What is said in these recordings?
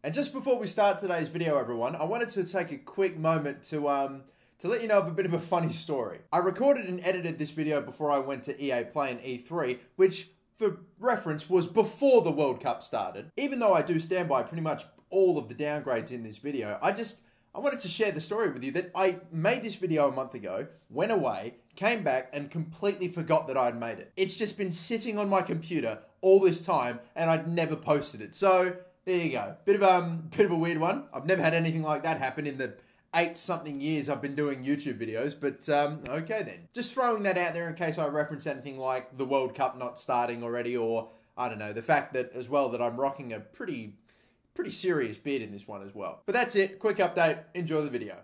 And just before we start today's video, everyone, I wanted to take a quick moment to let you know of a bit of a funny story. I recorded and edited this video before I went to EA Play in E3, which, for reference, was before the World Cup started. Even though I do stand by pretty much all of the downgrades in this video, I wanted to share the story with you that I made this video a month ago, went away, came back, and completely forgot that I'd made it. It's just been sitting on my computer all this time, and I'd never posted it. So there you go. Bit of a weird one. I've never had anything like that happen in the 8-something years I've been doing YouTube videos, but okay then. Just throwing that out there in case I reference anything like the World Cup not starting already, or I don't know, the fact that as well that I'm rocking a pretty serious beard in this one as well. But that's it. Quick update. Enjoy the video.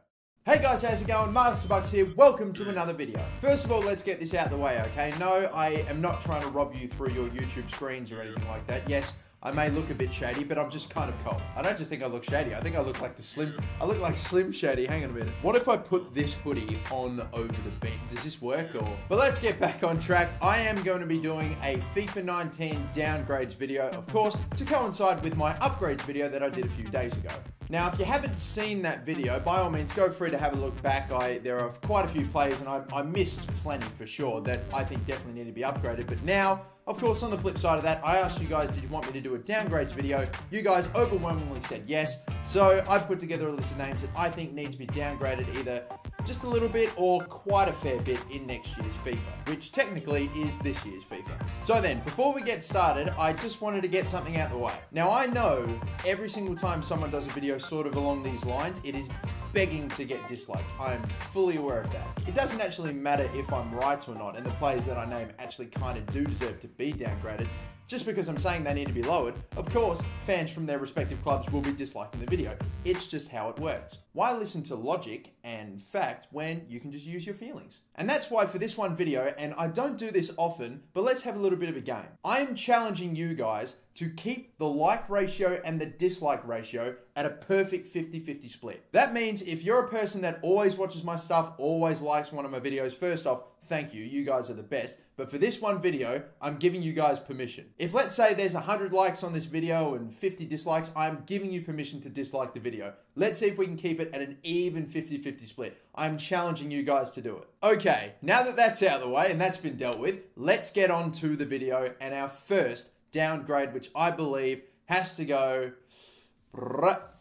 Hey guys, how's it going? Masterbucks here. Welcome to another video. First of all, let's get this out of the way, okay? No, I am not trying to rob you through your YouTube screens or anything like that. Yes, I may look a bit shady, but I'm just kind of cold. I don't just think I look shady. I think I look like Slim Shady. Hang on a minute. What if I put this hoodie on over the beat? Does this work or? But let's get back on track. I am going to be doing a FIFA 19 downgrades video, of course, to coincide with my upgrades video that I did a few days ago. Now, if you haven't seen that video, by all means, go free to have a look back. There are quite a few players, and I missed plenty for sure that I think definitely need to be upgraded. But now, of course, on the flip side of that, I asked you guys, did you want me to do a downgrades video? You guys overwhelmingly said yes. So I've put together a list of names that I think need to be downgraded either just a little bit or quite a fair bit in next year's FIFA, which technically is this year's FIFA. So then, before we get started, I just wanted to get something out of the way. Now, I know every single time someone does a video sort of along these lines, it is begging to get disliked. I am fully aware of that. It doesn't actually matter if I'm right or not, and the players that I name actually kind of do deserve to be downgraded. Just because I'm saying they need to be lowered, of course, fans from their respective clubs will be disliking the video. It's just how it works. Why listen to logic and fact when you can just use your feelings? And that's why for this one video, and I don't do this often, but let's have a little bit of a game. I am challenging you guys to keep the like ratio and the dislike ratio at a perfect 50-50 split. That means if you're a person that always watches my stuff, always likes one of my videos, first off, thank you, you guys are the best. But for this one video, I'm giving you guys permission. If let's say there's 100 likes on this video and 50 dislikes, I'm giving you permission to dislike the video. Let's see if we can keep it at an even 50-50 split. I'm challenging you guys to do it. Okay, now that that's out of the way and that's been dealt with, let's get on to the video and our first downgrade, which I believe has to go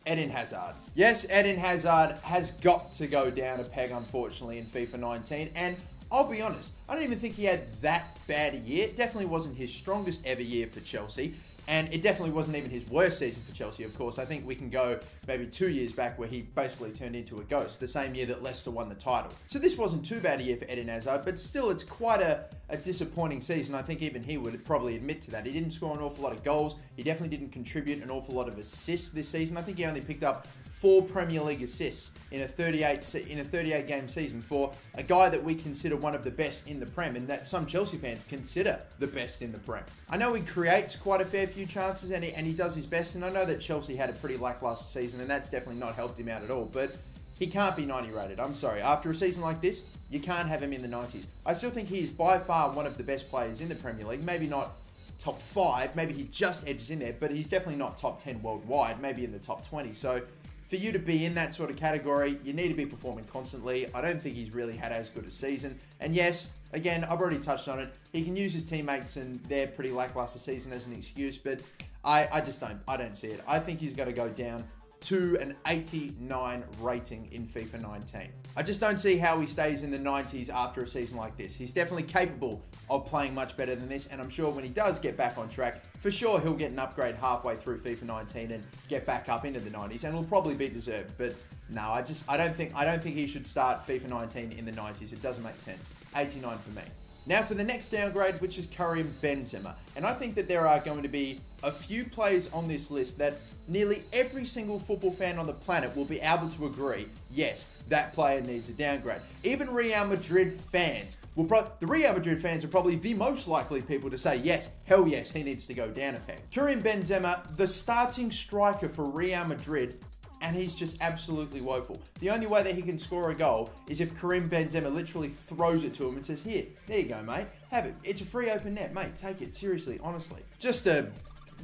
Eden Hazzard. Yes, Eden Hazzard has got to go down a peg, unfortunately, in FIFA 19, and I'll be honest, I don't even think he had that bad a year. It definitely wasn't his strongest ever year for Chelsea, and it definitely wasn't even his worst season for Chelsea, of course. I think we can go maybe 2 years back where he basically turned into a ghost, the same year that Leicester won the title. So this wasn't too bad a year for Eden Hazzard, but still it's quite a disappointing season. I think even he would probably admit to that. He didn't score an awful lot of goals. He definitely didn't contribute an awful lot of assists this season. I think he only picked up 4 Premier League assists in a 38 game season for a guy that we consider one of the best in the Prem, and that some Chelsea fans consider the best in the Prem. I know he creates quite a fair few chances and he does his best, and I know that Chelsea had a pretty lackluster season and that's definitely not helped him out at all, but he can't be 90 rated. I'm sorry. After a season like this, you can't have him in the 90s. I still think he is by far one of the best players in the Premier League. Maybe not top 5, maybe he just edges in there, but he's definitely not top 10 worldwide, maybe in the top 20. So for you to be in that sort of category, you need to be performing constantly. I don't think he's really had as good a season. And yes, again, I've already touched on it. He can use his teammates and their pretty lackluster season as an excuse, but I don't see it. I think he's got to go down to an 89 rating in FIFA 19. I just don't see how he stays in the 90s after a season like this. He's definitely capable of playing much better than this, and I'm sure when he does get back on track, for sure he'll get an upgrade halfway through FIFA 19 and get back up into the 90s, and it'll probably be deserved. But no, I don't think he should start FIFA 19 in the 90s. It doesn't make sense. 89 for me. Now for the next downgrade, which is Karim Benzema. And I think that there are going to be a few players on this list that nearly every single football fan on the planet will be able to agree, yes, that player needs a downgrade. Even Real Madrid fans the Real Madrid fans are probably the most likely people to say, yes, hell yes, he needs to go down a peg. Karim Benzema, the starting striker for Real Madrid, and he's just absolutely woeful. The only way that he can score a goal is if Karim Benzema literally throws it to him and says, here, there you go, mate, have it. It's a free open net, mate, take it, seriously, honestly. Just a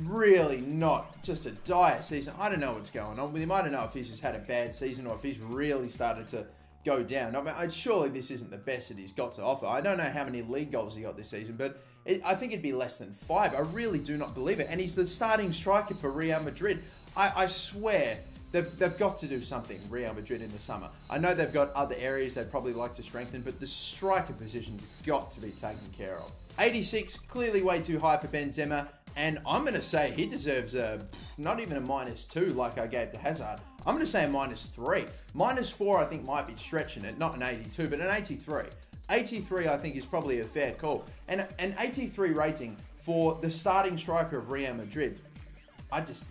really not just a dire season. I don't know what's going on with him. I don't know if he's just had a bad season or if he's really started to go down. I mean, surely this isn't the best that he's got to offer. I don't know how many league goals he got this season, but I think it'd be less than 5. I really do not believe it. And he's the starting striker for Real Madrid. I swear they've got to do something, Real Madrid, in the summer. I know they've got other areas they'd probably like to strengthen, but the striker position's got to be taken care of. 86, clearly way too high for Benzema. And I'm going to say he deserves not even a -2 like I gave to Hazzard. I'm going to say a -3. -4 I think might be stretching it. Not an 82, but an 83. 83 I think is probably a fair call. And an 83 rating for the starting striker of Real Madrid, I just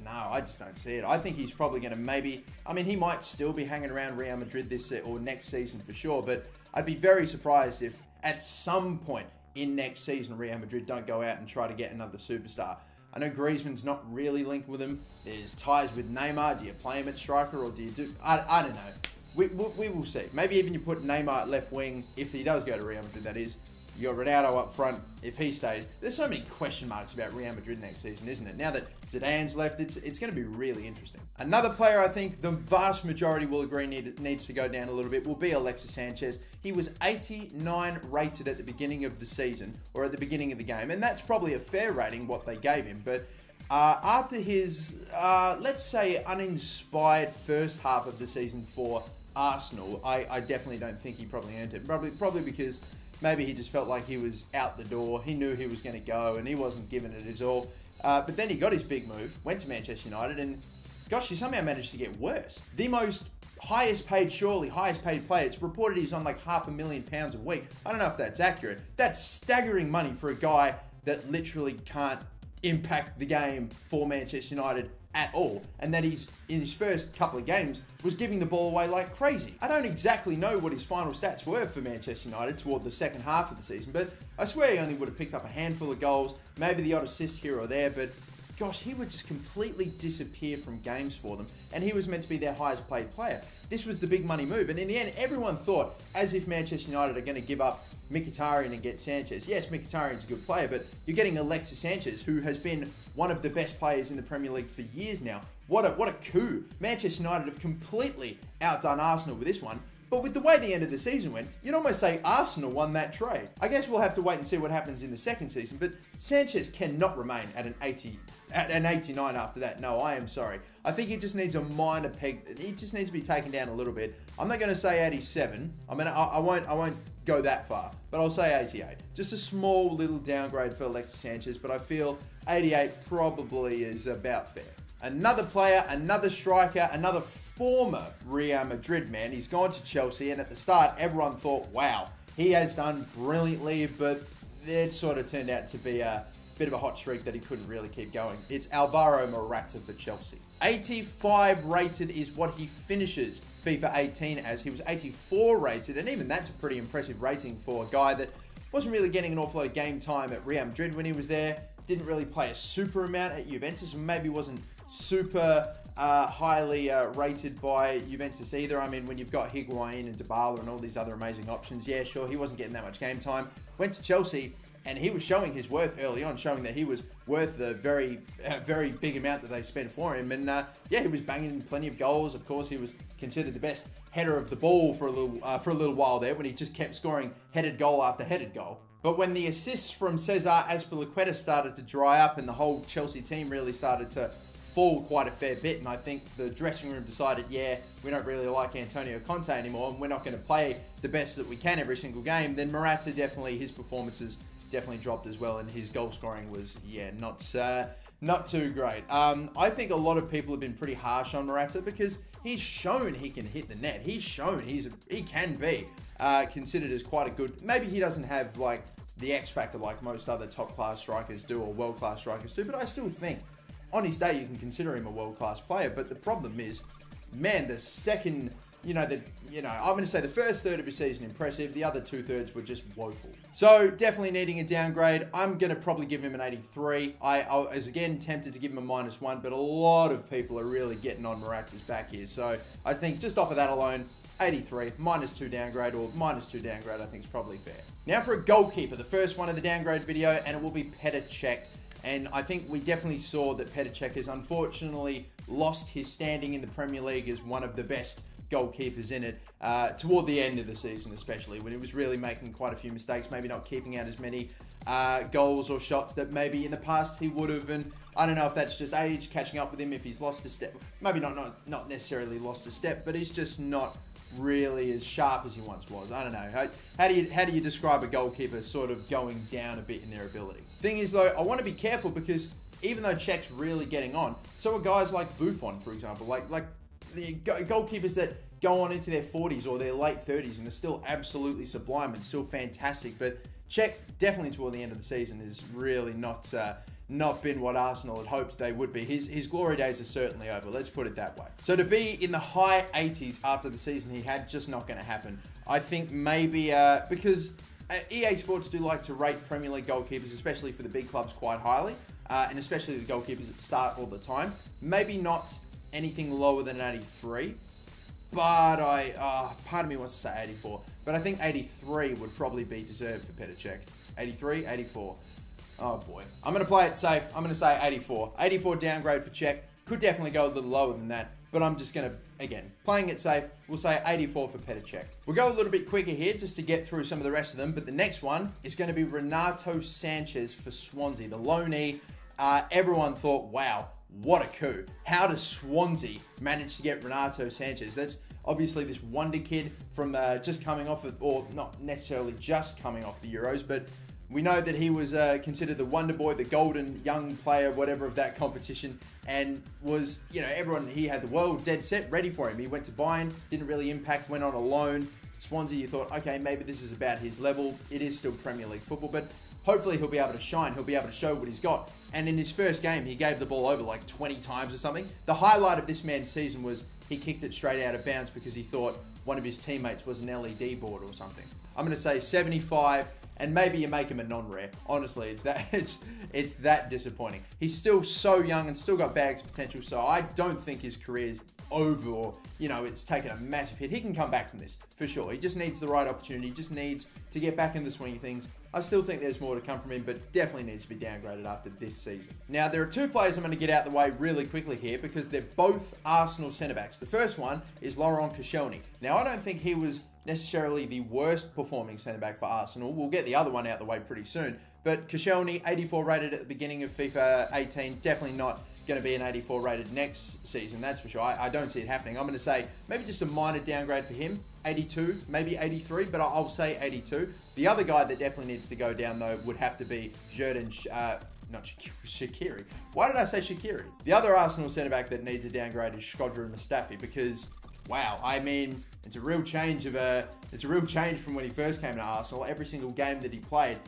don't see it. I think he's probably going to maybe, I mean, he might still be hanging around Real Madrid this or next season for sure, but I'd be very surprised if at some point in next season Real Madrid don't go out and try to get another superstar. I know Griezmann's not really linked with him. There's ties with Neymar. Do you play him at striker or do you do... I don't know. We will see. Maybe even you put Neymar at left wing, if he does go to Real Madrid, that is. You got Ronaldo up front, if he stays. There's so many question marks about Real Madrid next season, isn't it? Now that Zidane's left, it's going to be really interesting. Another player I think the vast majority will agree needs to go down a little bit will be Alexis Sanchez. He was 89 rated at the beginning of the season, or at the beginning of the game, and that's probably a fair rating, what they gave him. But after his, let's say, uninspired first half of the season for Arsenal, I definitely don't think he probably earned it. Probably because maybe he just felt like he was out the door. He knew he was going to go and he wasn't giving it his all. But then he got his big move, went to Manchester United, and gosh, he somehow managed to get worse. The most highest paid player. It's reported he's on like £500,000 a week. I don't know if that's accurate. That's staggering money for a guy that literally can't impact the game for Manchester United at all, and that he's in his first couple of games was giving the ball away like crazy. I don't exactly know what his final stats were for Manchester United toward the second half of the season, but I swear he only would have picked up a handful of goals, maybe the odd assist here or there, but gosh, he would just completely disappear from games for them, and he was meant to be their highest paid player. This was the big money move, and in the end, everyone thought as if Manchester United are going to give up Mkhitaryan and get Sanchez. Yes, Mkhitaryan's a good player, but you're getting Alexis Sanchez, who has been one of the best players in the Premier League for years now. What a coup. Manchester United have completely outdone Arsenal with this one. But with the way the end of the season went, you'd almost say Arsenal won that trade. I guess we'll have to wait and see what happens in the second season, but Sanchez cannot remain at an 89 after that. No, I am sorry. I think he just needs a minor peg. He just needs to be taken down a little bit. I'm not going to say 87. I won't go that far, but I'll say 88. Just a small little downgrade for Alexis Sanchez, but I feel 88 probably is about fair. Another player, another striker, another former Real Madrid man. He's gone to Chelsea, and at the start, everyone thought, wow, he has done brilliantly, but it sort of turned out to be a bit of a hot streak that he couldn't really keep going. It's Alvaro Morata for Chelsea. 85 rated is what he finishes FIFA 18 as. He was 84 rated, and even that's a pretty impressive rating for a guy that wasn't really getting an awful lot of game time at Real Madrid when he was there. Didn't really play a super amount at Juventus, and maybe wasn't super highly rated by Juventus either. I mean, when you've got Higuain and Dybala and all these other amazing options, yeah, sure, he wasn't getting that much game time. Went to Chelsea, and he was showing his worth early on, showing that he was worth the very big amount that they spent for him. And yeah, he was banging plenty of goals. Of course, he was considered the best header of the ball for a little while there, when he just kept scoring headed goal after headed goal. But when the assists from Cesar Azpilicueta started to dry up and the whole Chelsea team really started to fall quite a fair bit, and I think the dressing room decided, yeah, we don't really like Antonio Conte anymore, and we're not going to play the best that we can every single game, then Morata his performances definitely dropped as well, and his goal scoring was, yeah, not too great. I think a lot of people have been pretty harsh on Morata because he's shown he can hit the net. He's shown he can be considered as quite a good, maybe he doesn't have like the X factor like most other top class strikers do or world class strikers do, but I still think on his day you can consider him a world class player. But the problem is, man, the second, I'm going to say the first third of his season impressive, the other 2/3 were just woeful. So definitely needing a downgrade. I'm going to probably give him an 83. I was again tempted to give him a -1, but a lot of people are really getting on Morata's back here. So I think just off of that alone, 83, -2 downgrade, or -2 downgrade I think is probably fair. Now for a goalkeeper, the first one of the downgrade video, and it will be Petr Cech. And I think we definitely saw that Petr Cech has unfortunately lost his standing in the Premier League as one of the best goalkeepers in it toward the end of the season, especially when he was really making quite a few mistakes, maybe not keeping out as many goals or shots that maybe in the past he would have. And I don't know if that's just age catching up with him, if he's lost a step. Maybe not necessarily lost a step, but he's just not really as sharp as he once was. I don't know. How do you describe a goalkeeper sort of going down a bit in their ability? Thing is though, I want to be careful because even though Cech's really getting on, so are guys like Buffon, for example, like the goalkeepers that go on into their 40s or their late 30s and are still absolutely sublime and still fantastic. But Cech, definitely toward the end of the season, is really not been what Arsenal had hoped they would be. His glory days are certainly over, let's put it that way. So to be in the high 80s after the season he had, just not going to happen. I think maybe because EA Sports do like to rate Premier League goalkeepers, especially for the big clubs, quite highly, and especially the goalkeepers that start all the time. Maybe not anything lower than an 83, but part of me wants to say 84, but I think 83 would probably be deserved for Petr Cech. 83, 84. Oh boy. I'm going to play it safe. I'm going to say 84. 84 downgrade for Cech. Could definitely go a little lower than that, but I'm just going to, again, playing it safe, we'll say 84 for Petr Cech. We'll go a little bit quicker here just to get through some of the rest of them, but the next one is going to be Renato Sanchez for Swansea, the loanee. Everyone thought, wow, what a coup. How does Swansea manage to get Renato Sanchez? That's obviously this wonder kid from just coming off, or not necessarily just coming off the Euros, but we know that he was considered the wonder boy, the golden young player, whatever, of that competition, and was, he had the world dead set, ready for him. He went to Bayern, didn't really impact, went on a loan. Swansea, you thought, okay, maybe this is about his level. It is still Premier League football, but hopefully he'll be able to shine. He'll be able to show what he's got. And in his first game, he gave the ball over like 20 times or something. The highlight of this man's season was he kicked it straight out of bounds because he thought one of his teammates was an LED board or something. I'm going to say 75. And maybe you make him a non-rare. Honestly, it's that disappointing. He's still so young and still got bags of potential, so I don't think his career's over or, it's taken a massive hit. He can come back from this, for sure. He just needs the right opportunity. He just needs to get back in the swing of things. I still think there's more to come from him, but definitely needs to be downgraded after this season. Now, there are two players I'm going to get out the way really quickly here because they're both Arsenal centre-backs. The first one is Laurent Kashani. Now, I don't think he was necessarily the worst performing centre-back for Arsenal. We'll get the other one out the way pretty soon. But Kashani, 84 rated at the beginning of FIFA 18, definitely not going to be an 84 rated next season, that's for sure. I don't see it happening. I'm going to say maybe just a minor downgrade for him, 82, maybe 83, but I'll say 82. The other guy that definitely needs to go down, though, would have to be Shaqiri. Why did I say Shaqiri? The other Arsenal centre-back that needs a downgrade is Shkodran Mustafi because, wow, I mean, it's a real change from when he first came to Arsenal. Every single game that he played,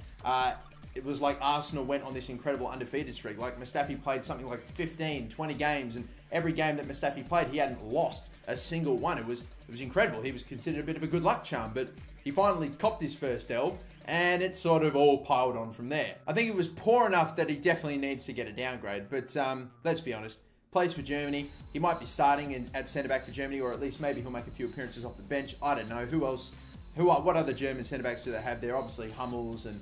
it was like Arsenal went on this incredible undefeated streak. Like Mustafi played something like 15, 20 games, and every game that Mustafi played, he hadn't lost a single one. It was incredible. He was considered a bit of a good luck charm, but he finally copped his first L, and it sort of all piled on from there. I think it was poor enough that he definitely needs to get a downgrade, but let's be honest. Plays for Germany. He might be starting at centre-back for Germany, or at least maybe he'll make a few appearances off the bench. I don't know. Who else? What other German centre-backs do they have there? Obviously Hummels and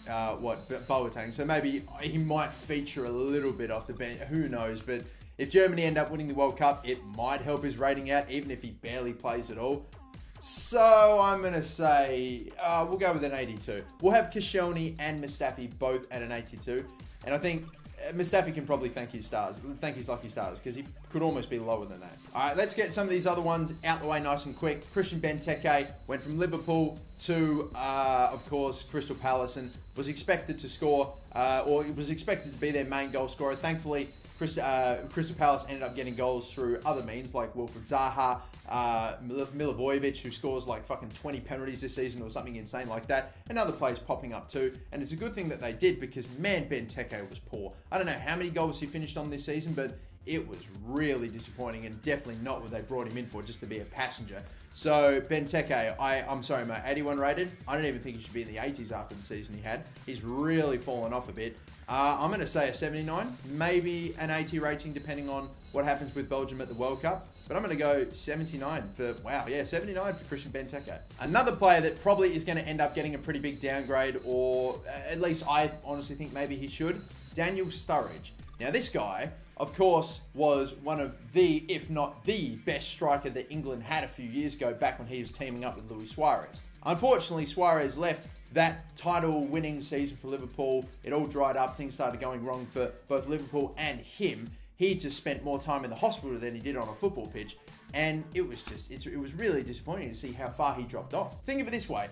Boateng. So maybe he might feature a little bit off the bench. Who knows? But if Germany end up winning the World Cup, it might help his rating out, even if he barely plays at all. So I'm going to say, we'll go with an 82. We'll have Kashani and Mustafi both at an 82. And I think Mustafi can probably thank his lucky stars, because he could almost be lower than that. All right, let's get some of these other ones out the way nice and quick. Christian Benteke went from Liverpool to, of course, Crystal Palace, and was expected to score, or was expected to be their main goal scorer. Thankfully, Crystal Palace ended up getting goals through other means, like Wilfried Zaha, Milivojevic, who scores like fucking 20 penalties this season or something insane like that, and other players popping up too. And it's a good thing that they did, because man, Benteke was poor. I don't know how many goals he finished on this season, but it was really disappointing and definitely not what they brought him in for, just to be a passenger. So Benteke, I'm sorry, mate, 81 rated. I don't even think he should be in the 80s after the season he had. He's really fallen off a bit. I'm going to say a 79, maybe an 80 rating depending on what happens with Belgium at the World Cup. But I'm going to go 79 for, wow, yeah, 79 for Christian Benteke. Another player that probably is going to end up getting a pretty big downgrade, or at least I honestly think maybe he should, Daniel Sturridge. Now this guy, of course, was one of the, if not the best striker that England had a few years ago, back when he was teaming up with Luis Suarez. Unfortunately, Suarez left that title-winning season for Liverpool. It all dried up. Things started going wrong for both Liverpool and him. He just spent more time in the hospital than he did on a football pitch. And it was just, it was really disappointing to see how far he dropped off. Think of it this way.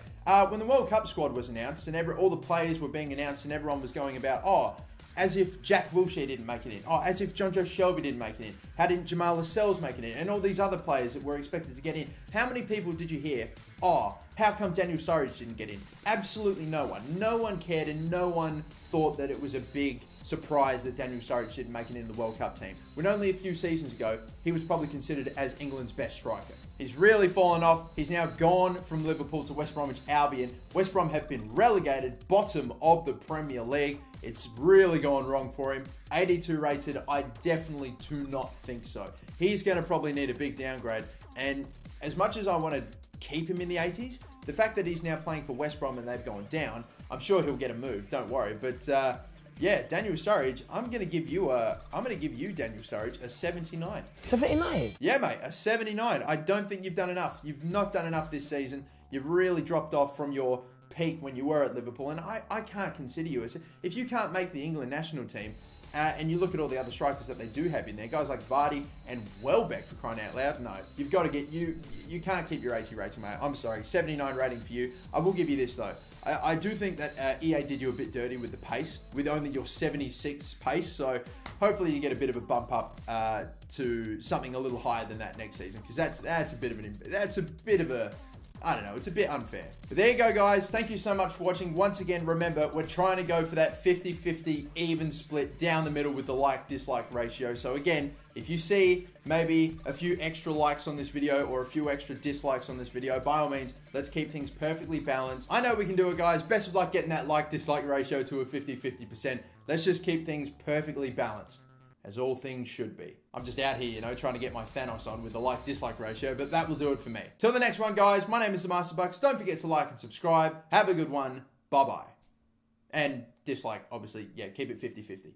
When the World Cup squad was announced and all the players were being announced and everyone was going about, oh, as if Jack Wilshere didn't make it in. Oh, as if John Joe Shelby didn't make it in. How didn't Jamal Lascelles make it in? And all these other players that were expected to get in. How many people did you hear, oh, how come Daniel Sturridge didn't get in? Absolutely no one. No one cared and no one thought that it was a big surprise that Daniel Sturridge didn't make it in the World Cup team. When only a few seasons ago, he was probably considered as England's best striker. He's really fallen off. He's now gone from Liverpool to West Bromwich Albion. West Brom have been relegated, bottom of the Premier League. It's really gone wrong for him. 82 rated, I definitely do not think so. He's going to probably need a big downgrade. And as much as I want to keep him in the 80s, the fact that he's now playing for West Brom and they've gone down, I'm sure he'll get a move. Don't worry. But yeah, Daniel Sturridge, I'm going to give you, Daniel Sturridge, a 79. 79? Yeah, mate, a 79. I don't think you've done enough. You've not done enough this season. You've really dropped off from your peak when you were at Liverpool, and I can't consider you as, if you can't make the England national team, and you look at all the other strikers that they do have in there, guys like Vardy and Welbeck, for crying out loud, no, you've got to get, you can't keep your 80 rating, mate. I'm sorry, 79 rating for you. I will give you this though. I do think that EA did you a bit dirty with the pace, with only your 76 pace, so hopefully you get a bit of a bump up to something a little higher than that next season, because that's a bit of a I don't know, it's a bit unfair. But there you go, guys. Thank you so much for watching. Once again, remember, we're trying to go for that 50-50 even split down the middle with the like-dislike ratio. So again, if you see maybe a few extra likes on this video or a few extra dislikes on this video, by all means, let's keep things perfectly balanced. I know we can do it, guys. Best of luck getting that like-dislike ratio to a 50-50%. Let's just keep things perfectly balanced, as all things should be. I'm just out here, you know, trying to get my Thanos on with the like-dislike ratio, but that will do it for me. Till the next one, guys, my name is the Master Bucks. Don't forget to like and subscribe. Have a good one. Bye-bye. And dislike, obviously, yeah, keep it 50-50.